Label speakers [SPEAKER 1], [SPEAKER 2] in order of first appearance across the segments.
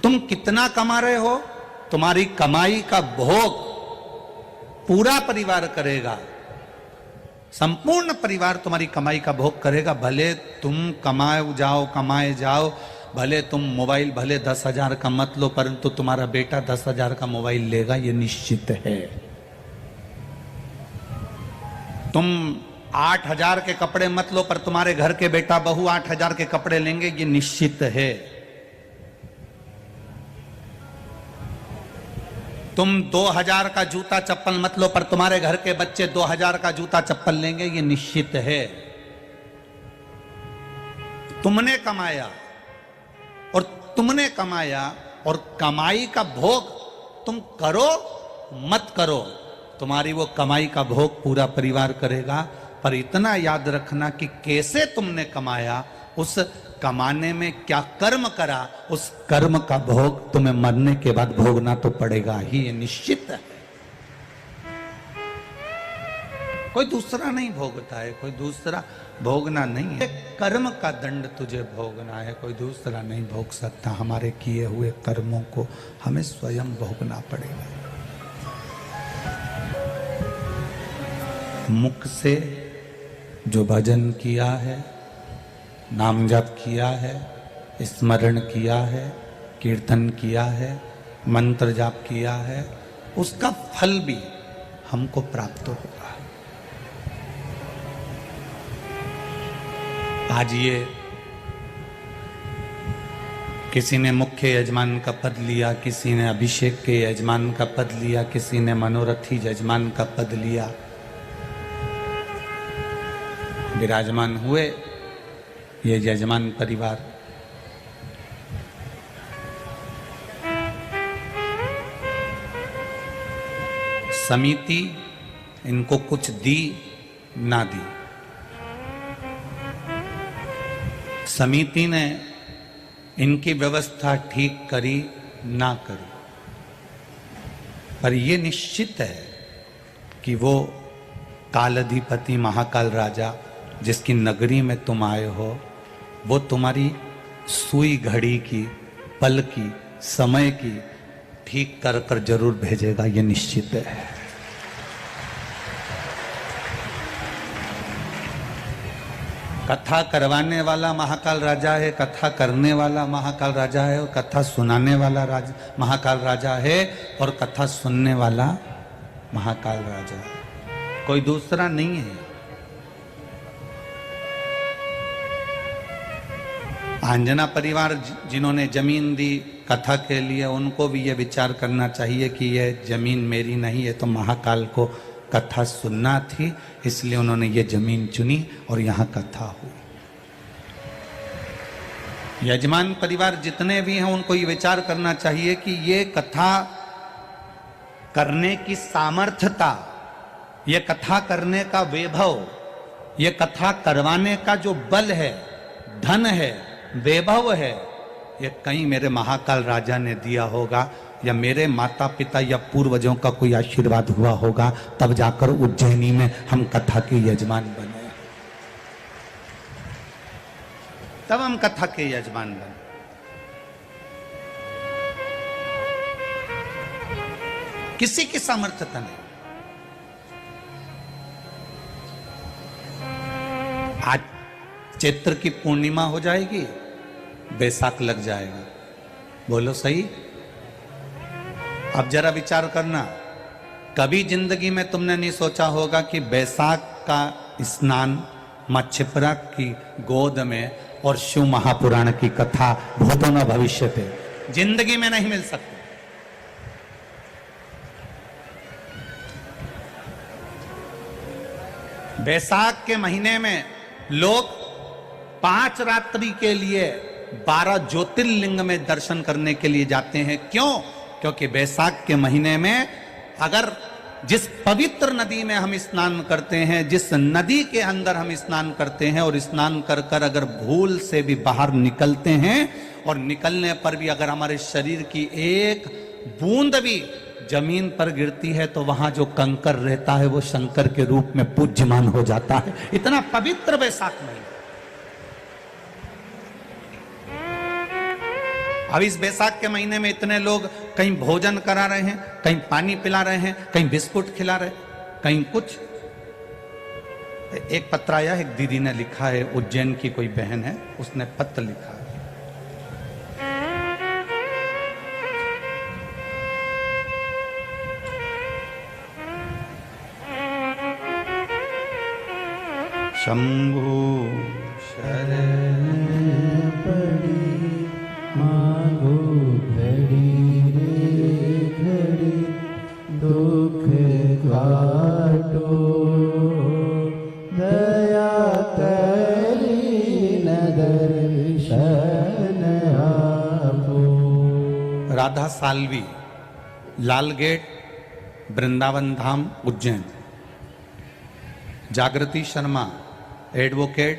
[SPEAKER 1] तुम कितना कमा रहे हो, तुम्हारी कमाई का भोग पूरा परिवार करेगा, संपूर्ण परिवार तुम्हारी कमाई का भोग करेगा। भले तुम कमाए जाओ, भले तुम मोबाइल भले 10,000 का मत लो, परंतु तुम्हारा बेटा 10,000 का मोबाइल लेगा, ये निश्चित है। तुम 8,000 के कपड़े मत लो, पर तुम्हारे घर के बेटा बहू 8,000 के कपड़े लेंगे, ये निश्चित है। तुम 2,000 का जूता चप्पल मत लो, पर तुम्हारे घर के बच्चे 2,000 का जूता चप्पल लेंगे, ये निश्चित है। तुमने कमाया और कमाई का भोग तुम करो मत करो, तुम्हारी वो कमाई का भोग पूरा परिवार करेगा। पर इतना याद रखना कि कैसे तुमने कमाया, उस कमाने में क्या कर्म करा, उस कर्म का भोग तुम्हें मरने के बाद भोगना तो पड़ेगा ही, ये निश्चित है। कोई दूसरा नहीं भोगता है, कोई दूसरा भोगना नहीं है। कर्म का दंड तुझे भोगना है, कोई दूसरा नहीं भोग सकता। हमारे किए हुए कर्मों को हमें स्वयं भोगना पड़ेगा। मुख से जो भजन किया है, नाम जप किया है, स्मरण किया है, कीर्तन किया है, मंत्र जाप किया है, उसका फल भी हमको प्राप्त होगा। आज ये किसी ने मुख्य यजमान का पद लिया, किसी ने अभिषेक के यजमान का पद लिया, किसी ने मनोरथी यजमान का पद लिया, विराजमान हुए ये यजमान परिवार। समिति इनको कुछ दी ना दी, समिति ने इनकी व्यवस्था ठीक करी ना करी, पर यह निश्चित है कि वो कालाधिपति महाकाल राजा जिसकी नगरी में तुम आए हो, वो तुम्हारी सुई घड़ी की, पल की, समय की ठीक कर कर जरूर भेजेगा, ये निश्चित है। कथा करवाने वाला महाकाल राजा है, कथा करने वाला महाकाल राजा है, और कथा सुनाने वाला महाकाल राजा है, और कथा सुनने वाला महाकाल राजा है, कोई दूसरा नहीं है। आंजना परिवार जिन्होंने जमीन दी कथा के लिए, उनको भी ये विचार करना चाहिए कि यह जमीन मेरी नहीं है, तो महाकाल को कथा सुनना थी, इसलिए उन्होंने ये जमीन चुनी और यहाँ कथा हुई। यजमान परिवार जितने भी हैं उनको ये विचार करना चाहिए कि ये कथा करने की सामर्थ्यता, ये कथा करने का वैभव, ये कथा करवाने का जो बल है, धन है, वैभव है, ये कहीं मेरे महाकाल राजा ने दिया होगा, या मेरे माता पिता या पूर्वजों का कोई आशीर्वाद हुआ होगा, तब जाकर उज्जैनी में हम कथा के यजमान बने, तब हम कथा के यजमान बने। किसी की सामर्थ्यता नहीं। आज चैत्र की पूर्णिमा हो जाएगी, बैसाख लग जाएगा, बोलो सही? अब जरा विचार करना, कभी जिंदगी में तुमने नहीं सोचा होगा कि बैसाख का स्नान मां क्षिप्रा की गोद में और शिव महापुराण की कथा भूतो न भविष्यते जिंदगी में नहीं मिल सकती। बैसाख के महीने में लोग 5 रात्रि के लिए 12 ज्योतिर्लिंग में दर्शन करने के लिए जाते हैं। क्यों? क्योंकि बैसाख के महीने में अगर जिस पवित्र नदी में हम स्नान करते हैं, जिस नदी के अंदर हम स्नान करते हैं, और स्नान कर कर अगर भूल से भी बाहर निकलते हैं, और निकलने पर भी अगर हमारे शरीर की एक बूंद भी जमीन पर गिरती है, तो वहां जो कंकर रहता है वो शंकर के रूप में पूज्यमान हो जाता है। इतना पवित्र बैसाख महीना। अब इस बैसाख के महीने में इतने लोग कहीं भोजन करा रहे हैं, कहीं पानी पिला रहे हैं, कहीं बिस्कुट खिला रहे, कहीं कुछ। एक पत्र आया, एक दीदी ने लिखा है, उज्जैन की कोई बहन है, उसने पत्र लिखा है। शंभु शरण
[SPEAKER 2] पड़ी मांगो घड़ी रे घड़ी, दुख काटो दया करी न दर्शन आपो।
[SPEAKER 1] राधा साल्वी, लाल गेट, वृंदावन धाम, उज्जैन। जागृति शर्मा, एडवोकेट,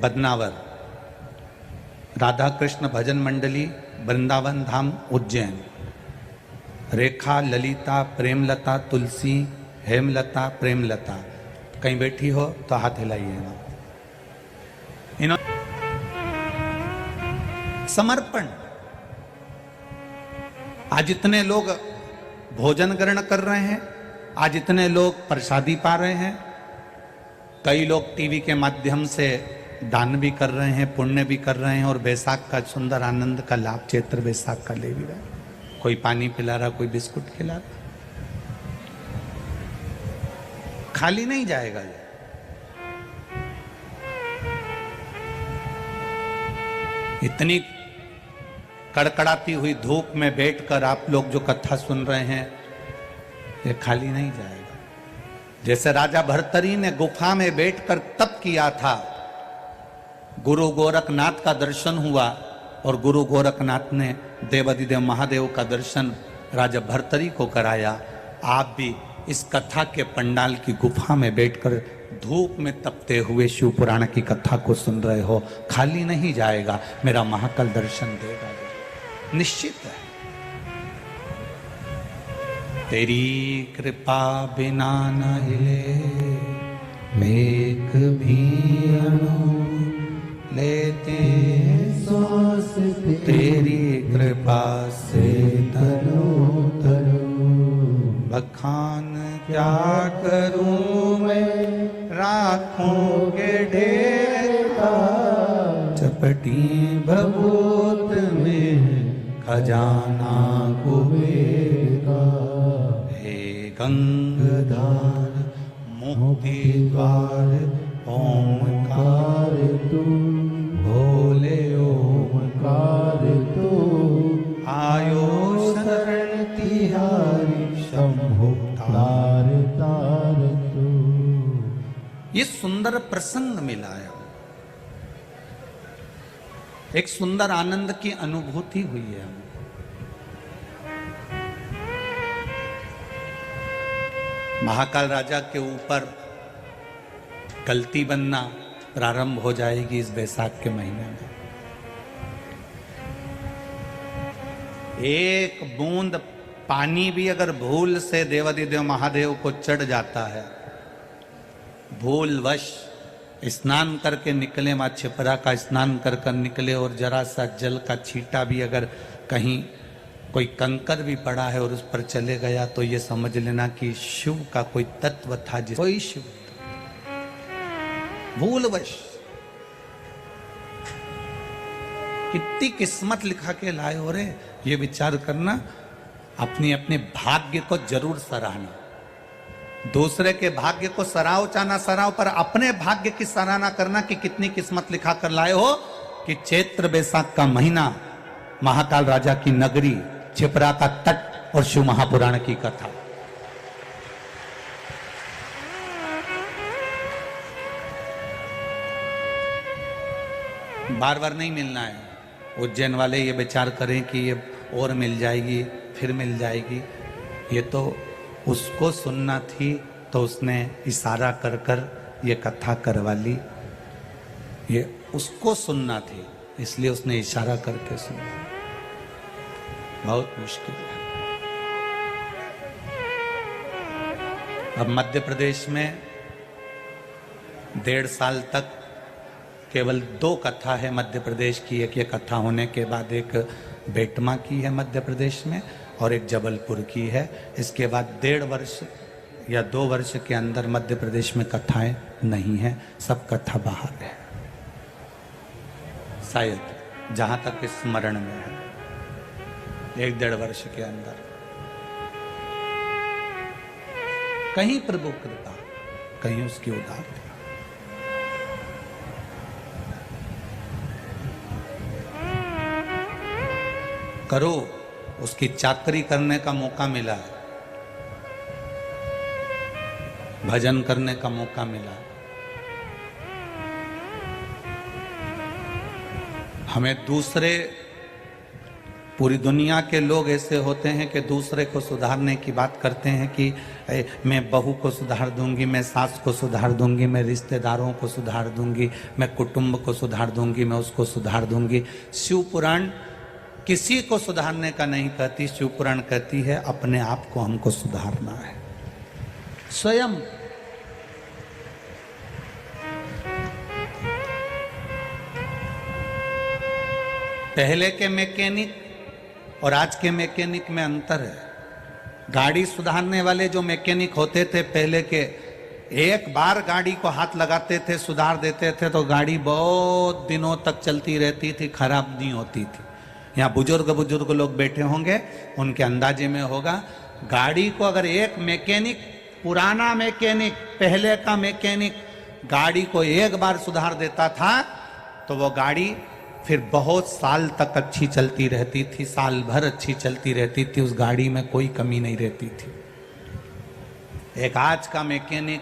[SPEAKER 1] बदनावर। राधा कृष्ण भजन मंडली, वृंदावन धाम, उज्जैन। रेखा, ललिता, प्रेमलता, तुलसी, हेमलता, प्रेमलता। कहीं बैठी हो तो हाथ हिलाइए ना। इन्होंने समर्पण। आज इतने लोग भोजन ग्रहण कर रहे हैं, आज इतने लोग प्रसादी पा रहे हैं, कई लोग टीवी के माध्यम से दान भी कर रहे हैं, पुण्य भी कर रहे हैं, और बैसाख का सुंदर आनंद का लाभ चैत्र बैसाख का ले भी रहा है। कोई पानी पिला रहा, कोई बिस्कुट खिला रहा। खाली नहीं जाएगा ये। इतनी कड़कड़ाती हुई धूप में बैठकर आप लोग जो कथा सुन रहे हैं, ये खाली नहीं जाएगा। जैसे राजा भर्तरी ने गुफा में बैठकर तप किया था, गुरु गोरखनाथ का दर्शन हुआ, और गुरु गोरखनाथ ने देवाधिदेव महादेव का दर्शन राजा भर्तरी को कराया। आप भी इस कथा के पंडाल की गुफा में बैठकर धूप में तपते हुए शिव पुराण की कथा को सुन रहे हो, खाली नहीं जाएगा। मेरा महाकाल दर्शन देगा, निश्चित है। तेरी कृपा बिना न हिले मेघ भी अणु लेते
[SPEAKER 2] सांस
[SPEAKER 1] तेरी कृपा से
[SPEAKER 2] तनो तनो।
[SPEAKER 1] बखान क्या करूं मैं राखों के ढेर का, चपटी भभूत में खजाना कुबेर का। हे गंगाधार मुक्ति द्वार ओंकार
[SPEAKER 2] तू
[SPEAKER 1] भोले
[SPEAKER 2] ओंकार तू,
[SPEAKER 1] आयो शरण
[SPEAKER 2] तिहारी शंभु तार तार तू।
[SPEAKER 1] ये सुंदर प्रसंग मिलाया, एक सुंदर आनंद की अनुभूति हुई है हमको। महाकाल राजा के ऊपर गलती बनना प्रारंभ हो जाएगी इस बैसाख के महीने में। एक बूंद पानी भी अगर भूल से देवाधिदेव महादेव को चढ़ जाता है, भूलवश स्नान करके निकले, मां छिपरा का स्नान कर कर निकले, और जरा सा जल का छींटा भी अगर कहीं कोई कंकर भी पड़ा है और उस पर चले गया, तो ये समझ लेना कि शिव का कोई तत्व था, जिस कोई शिव भूलवश। कितनी किस्मत लिखा के लाए हो रे, ये विचार करना। अपने अपने भाग्य को जरूर सराहना। दूसरे के भाग्य को सराहो चाना सराहो, पर अपने भाग्य की सराहना करना कि कितनी किस्मत लिखा कर लाए हो कि चैत्र बैसाख का महीना, महाकाल राजा की नगरी, छिपरा का तट और शिव महापुराण की कथा। बार बार नहीं मिलना है। उज्जैन वाले ये विचार करें कि ये और मिल जाएगी, फिर मिल जाएगी, ये तो उसको सुनना थी तो उसने इशारा कर कर ये कथा करवा ली। ये उसको सुनना थी इसलिए उसने इशारा करके सुना। बहुत मुश्किल है। अब मध्य प्रदेश में 1.5 साल तक केवल 2 कथा है मध्य प्रदेश की। एक ये कथा होने के बाद एक बेटमा की है मध्य प्रदेश में और एक जबलपुर की है। इसके बाद 1.5 वर्ष या 2 वर्ष के अंदर मध्य प्रदेश में कथाएं नहीं है, सब कथा बाहर है शायद, जहां तक स्मरण में है। 1-1.5 वर्ष के अंदर कहीं प्रभु कृपा, कहीं उसकी उदारता। करो, उसकी चाकरी करने का मौका मिला है, भजन करने का मौका मिला है। हमें दूसरे, पूरी दुनिया के लोग ऐसे होते हैं कि दूसरे को सुधारने की बात करते हैं कि मैं बहू को सुधार दूंगी, मैं सास को सुधार दूंगी, मैं रिश्तेदारों को सुधार दूंगी, मैं कुटुंब को सुधार दूंगी, मैं उसको सुधार दूंगी। शिव पुराण किसी को सुधारने का नहीं कहती, शिव पुराण कहती है अपने आप को हमको सुधारना है स्वयं। पहले के मैकेनिक और आज के मैकेनिक में अंतर है। गाड़ी सुधारने वाले जो मैकेनिक होते थे पहले के, एक बार गाड़ी को हाथ लगाते थे, सुधार देते थे तो गाड़ी बहुत दिनों तक चलती रहती थी, खराब नहीं होती थी। यहाँ बुजुर्ग लोग बैठे होंगे, उनके अंदाजे में होगा, गाड़ी को अगर एक मैकेनिक, पुराना मैकेनिक, पहले का मैकेनिक गाड़ी को एक बार सुधार देता था तो वो गाड़ी फिर बहुत साल तक अच्छी चलती रहती थी, साल भर अच्छी चलती रहती थी, उस गाड़ी में कोई कमी नहीं रहती थी। एक आज का मैकेनिक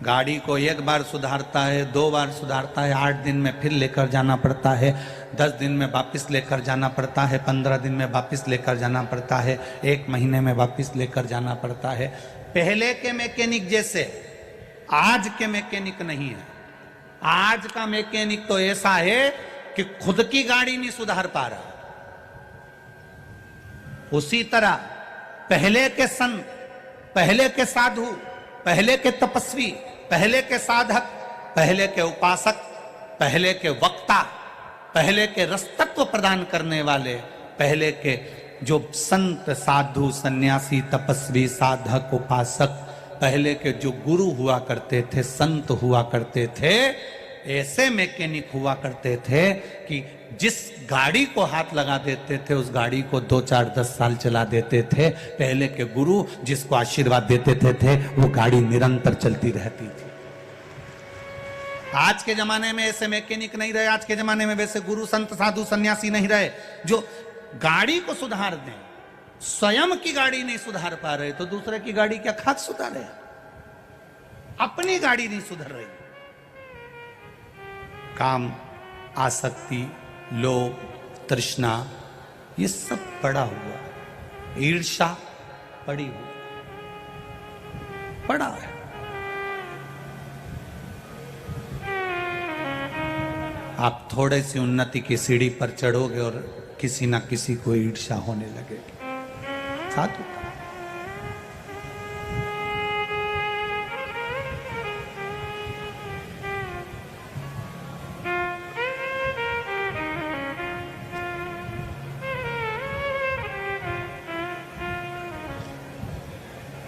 [SPEAKER 1] गाड़ी को एक बार सुधारता है, 2 बार सुधारता है, 8 दिन में फिर लेकर जाना पड़ता है, 10 दिन में वापस लेकर जाना पड़ता है, 15 दिन में वापस लेकर जाना पड़ता है, 1 महीने में वापस लेकर जाना पड़ता है। पहले के मैकेनिक जैसे आज के मैकेनिक नहीं है। आज का मैकेनिक तो ऐसा है कि खुद की गाड़ी नहीं सुधार पा रहा। उसी तरह पहले के संत, पहले के साधु, पहले के तपस्वी, पहले के साधक, पहले के उपासक, पहले के वक्ता, पहले के रसतत्व प्रदान करने वाले, पहले के जो संत, साधु, सन्यासी, तपस्वी, साधक, उपासक, पहले के जो गुरु हुआ करते थे, संत हुआ करते थे, ऐसे मैकेनिक हुआ करते थे कि जिस गाड़ी को हाथ लगा देते थे उस गाड़ी को 2, 4, 10 साल चला देते थे। पहले के गुरु जिसको आशीर्वाद देते थे वो गाड़ी निरंतर चलती रहती थी। आज के जमाने में ऐसे मैकेनिक नहीं रहे, आज के जमाने में वैसे गुरु, संत, साधु, सन्यासी नहीं रहे जो गाड़ी को सुधार दें। स्वयं की गाड़ी नहीं सुधार पा रहे तो दूसरे की गाड़ी क्या खाक सुधारे? अपनी गाड़ी नहीं सुधर रही। काम, आसक्ति, लोभ, तृष्णा, ये सब पड़ा हुआ, ईर्ष्या पड़ी हुई, पड़ा है। आप थोड़े सी उन्नति की सीढ़ी पर चढ़ोगे और किसी ना किसी को ईर्ष्या होने लगेगी। साधु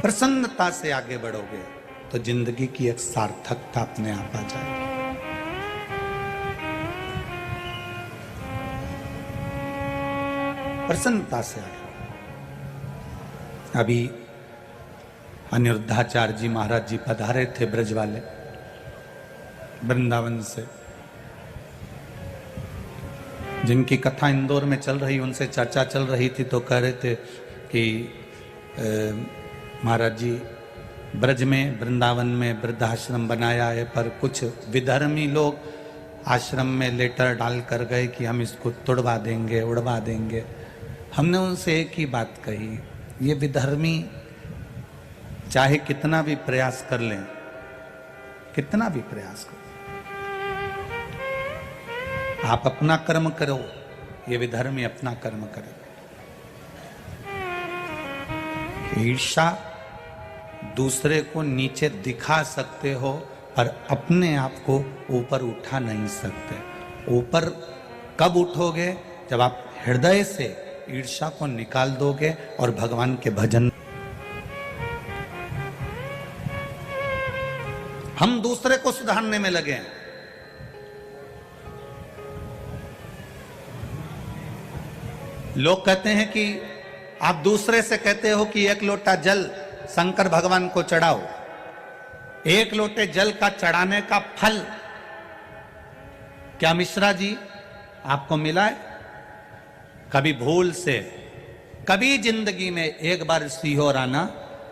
[SPEAKER 1] प्रसन्नता से आगे बढ़ोगे तो जिंदगी की एक सार्थकता अपने आप आ जाएगी। प्रसन्नता से आगे। अभी अनिरुद्धाचार्य जी महाराज जी पधारे थे ब्रज वाले, वृंदावन से, जिनकी कथा इंदौर में चल रही, उनसे चर्चा चल रही थी तो कह रहे थे कि महाराज जी ब्रज में, वृंदावन में वृद्धाश्रम बनाया है पर कुछ विधर्मी लोग आश्रम में लेटर डाल कर गए कि हम इसको तोड़वा देंगे, उड़वा देंगे। हमने उनसे एक ही बात कही, ये विधर्मी चाहे कितना भी प्रयास कर लें, कितना भी प्रयास करो, आप अपना कर्म करो, ये विधर्मी अपना कर्म करे। ईर्ष्या दूसरे को नीचे दिखा सकते हो पर अपने आप को ऊपर उठा नहीं सकते। ऊपर कब उठोगे? जब आप हृदय से ईर्ष्या को निकाल दोगे और भगवान के भजन। हम दूसरे को सुधारने में लगे हैं। लोग कहते हैं कि आप दूसरे से कहते हो कि एक लोटा जल शंकर भगवान को चढ़ाओ। एक लोटे जल का चढ़ाने का फल क्या मिश्रा जी आपको मिला है? कभी भूल से, कभी जिंदगी में एक बार सीहोर आना,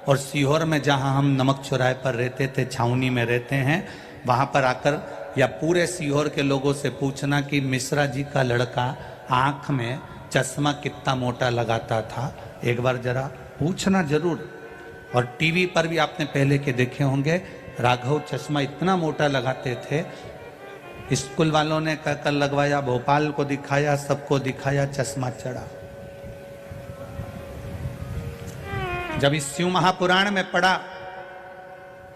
[SPEAKER 1] और सीहोर में जहां हम नमक चौराहे पर रहते थे, छावनी में रहते हैं, वहां पर आकर या पूरे सीहोर के लोगों से पूछना कि मिश्रा जी का लड़का आंख में चश्मा कितना मोटा लगाता था, एक बार जरा पूछना जरूर। और टीवी पर भी आपने पहले के देखे होंगे, राघव चश्मा इतना मोटा लगाते थे, स्कूल वालों ने कहकर लगवाया, भोपाल को दिखाया, सबको दिखाया, चश्मा चढ़ा। जब इस शिव महापुराण में पढ़ा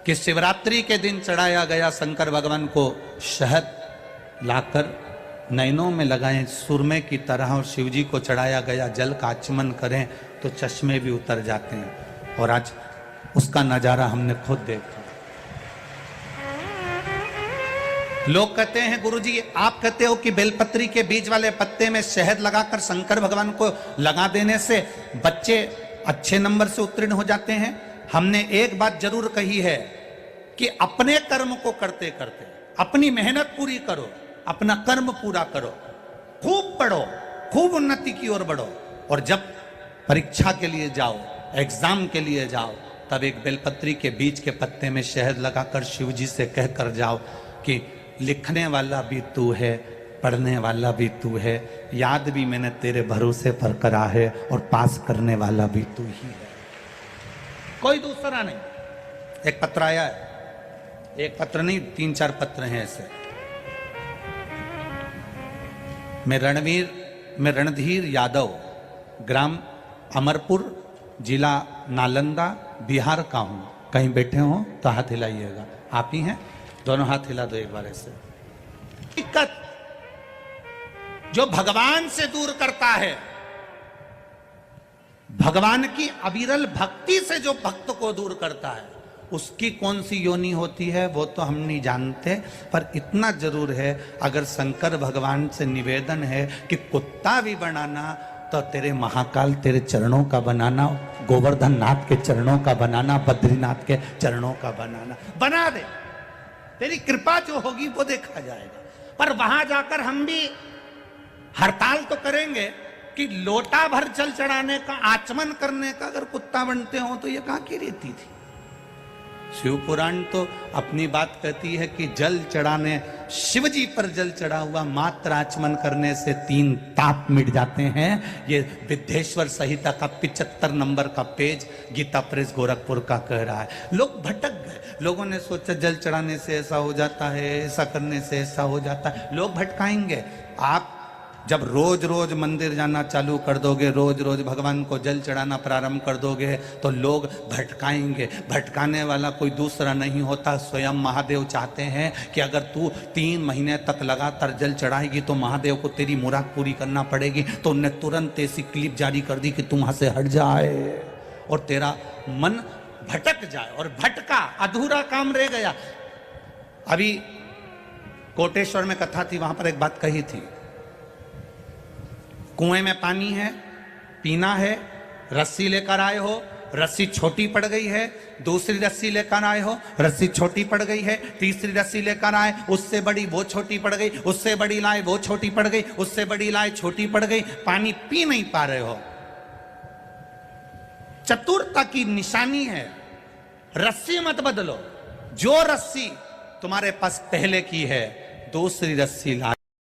[SPEAKER 1] कि शिवरात्रि के दिन चढ़ाया गया शंकर भगवान को शहद लाकर नैनों में लगाएं सुरमे की तरह, और शिव जी को चढ़ाया गया जल का आचमन करें तो चश्मे भी उतर जाते हैं। और आज उसका नजारा हमने खुद देखा। लोग कहते हैं गुरुजी आप कहते हो कि बेलपत्री के बीज वाले पत्ते में शहद लगाकर शंकर भगवान को लगा देने से बच्चे अच्छे नंबर से उत्तीर्ण हो जाते हैं। हमने एक बात जरूर कही है कि अपने कर्म को करते करते अपनी मेहनत पूरी करो, अपना कर्म पूरा करो, खूब पढ़ो, खूब उन्नति की ओर बढ़ो, और जब परीक्षा के लिए जाओ, एग्जाम के लिए जाओ, तब एक बेलपत्री के बीज के पत्ते में शहद लगाकर शिव जी से कह कर जाओ कि लिखने वाला भी तू है, पढ़ने वाला भी तू है, याद भी मैंने तेरे भरोसे पर करा है, और पास करने वाला भी तू ही है, कोई दूसरा नहीं। एक पत्र आया है, एक पत्र नहीं 3-4 पत्र हैं ऐसे। मैं रणधीर यादव, ग्राम अमरपुर, जिला नालंदा, बिहार का हूं। कहीं बैठे हो तो हाथ हिलाइएगा। आप ही हैं? दोनों हाथ हिला दो एक बार ऐसे। दिक्कत जो भगवान से दूर करता है, भगवान की अविरल भक्ति से जो भक्त को दूर करता है, उसकी कौन सी योनि होती है वो तो हम नहीं जानते, पर इतना जरूर है, अगर शंकर भगवान से निवेदन है कि कुत्ता भी बनाना तो तेरे महाकाल तेरे चरणों का बनाना, गोवर्धन नाथ के चरणों का बनाना, बद्रीनाथ के चरणों का बनाना, बना दे, तेरी कृपा जो होगी वो देखा जाएगा। पर वहां जाकर हम भी हड़ताल तो करेंगे कि लोटा भर जल चढ़ाने का, आचमन करने का अगर कुत्ता बनते हो तो ये कहां की रीति थी? शिव पुराण तो अपनी बात कहती है कि जल चढ़ाने, शिव जी पर जल चढ़ा हुआ मात्र आचमन करने से 3 ताप मिट जाते हैं। ये विद्येश्वर संहिता का 75 नंबर का पेज गीता प्रेस गोरखपुर का कह रहा है। लोग भटक गए, लोगों ने सोचा जल चढ़ाने से ऐसा हो जाता है, ऐसा करने से ऐसा हो जाता है। लोग भटकाएंगे। आप जब रोज रोज मंदिर जाना चालू कर दोगे, रोज रोज भगवान को जल चढ़ाना प्रारंभ कर दोगे, तो लोग भटकाएंगे। भटकाने वाला कोई दूसरा नहीं होता, स्वयं महादेव चाहते हैं कि अगर तू 3 महीने तक लगातार जल चढ़ाएगी तो महादेव को तेरी मुराद पूरी करना पड़ेगी। तो उनने तुरंत ऐसी क्लिप जारी कर दी कि तुम वहां से हट जाए और तेरा मन भटक जाए, और भटका, अधूरा काम रह गया। अभी कोटेश्वर में कथा थी, वहां पर एक बात कही थी, कुएं में पानी है, पीना है, रस्सी लेकर आए हो, रस्सी छोटी पड़ गई है, दूसरी रस्सी लेकर आए हो, रस्सी छोटी पड़ गई है, तीसरी रस्सी लेकर आए, उससे बड़ी वो छोटी पड़ गई, उससे बड़ी लाए वो छोटी पड़ गई, उससे बड़ी लाए छोटी पड़ गई, पानी पी नहीं पा रहे हो। चतुरता की निशानी है, रस्सी मत बदलो, जो रस्सी तुम्हारे पास पहले की है दूसरी रस्सी ला